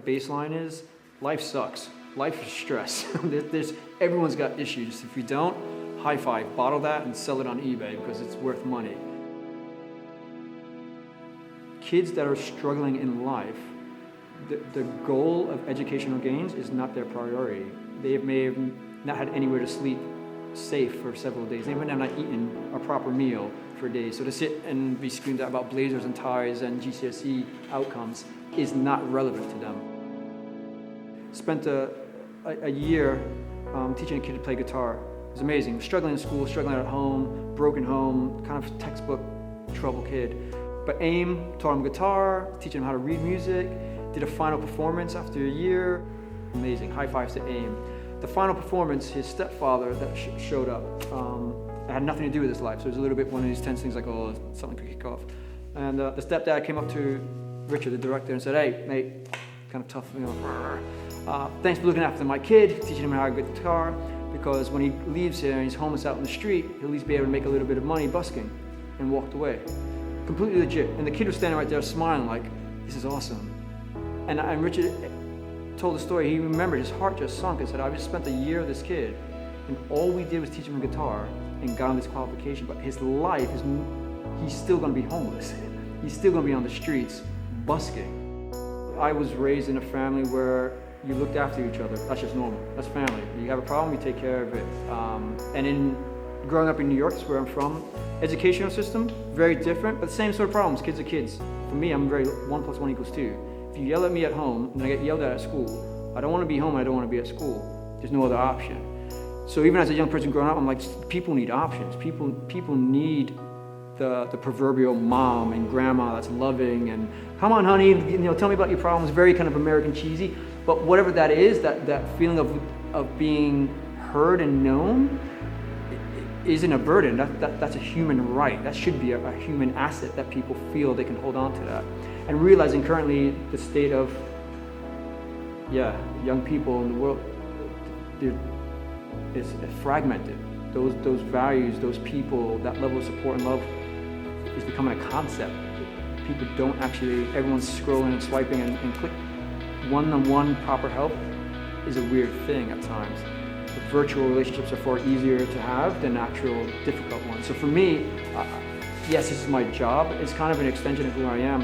baseline is, life sucks. Life is stress. Everyone's got issues. If you don't, high five, bottle that and sell it on eBay because it's worth money. Kids that are struggling in life, the goal of educational gains is not their priority. They may have not had anywhere to sleep safe for several days. They may have not eaten a proper meal for days. So to sit and be screamed at about blazers and ties and GCSE outcomes is not relevant to them. Spent a year teaching a kid to play guitar. It was amazing. Struggling in school, struggling at home, broken home, kind of textbook trouble kid. But AIM taught him guitar, teaching him how to read music, did a final performance after a year. Amazing, high fives to AIM. The final performance, his stepfather that showed up, it had nothing to do with his life, so it was a little bit one of these tense things like, oh, something could kick off. And the stepdad came up to Richard, the director, and said, hey, mate, kind of tough, thanks for looking after my kid, teaching him how to get guitar, because when he leaves here and he's homeless out in the street, he'll at least be able to make a little bit of money busking, and walked away. Completely legit. And the kid was standing right there smiling like, this is awesome. And Richard told the story, he remembered, his heart just sunk and said, I just spent a year with this kid, and all we did was teach him guitar and got him this qualification, but his life, he's still gonna be homeless. He's still gonna be on the streets, busking. I was raised in a family where you looked after each other. That's just normal, that's family. You have a problem, you take care of it. And in growing up in New York, that's where I'm from, educational system, very different, but same sort of problems, kids are kids. For me, I'm very 1 + 1 = 2. If you yell at me at home, and I get yelled at school, I don't want to be home, I don't want to be at school. There's no other option. So even as a young person growing up, I'm like, people need options. People need the proverbial mom and grandma that's loving and, come on honey, tell me about your problems, very kind of American cheesy. But whatever that is, that feeling of being heard and known isn't a burden, that's a human right. That should be a human asset that people feel they can hold on to that. And realizing currently the state of, young people in the world, it's fragmented. Those values, those people, that level of support and love is becoming a concept. People don't actually, everyone's scrolling and swiping and click. One-on-one proper help is a weird thing at times. The virtual relationships are far easier to have than actual difficult ones. So for me, yes, this is my job. It's kind of an extension of who I am.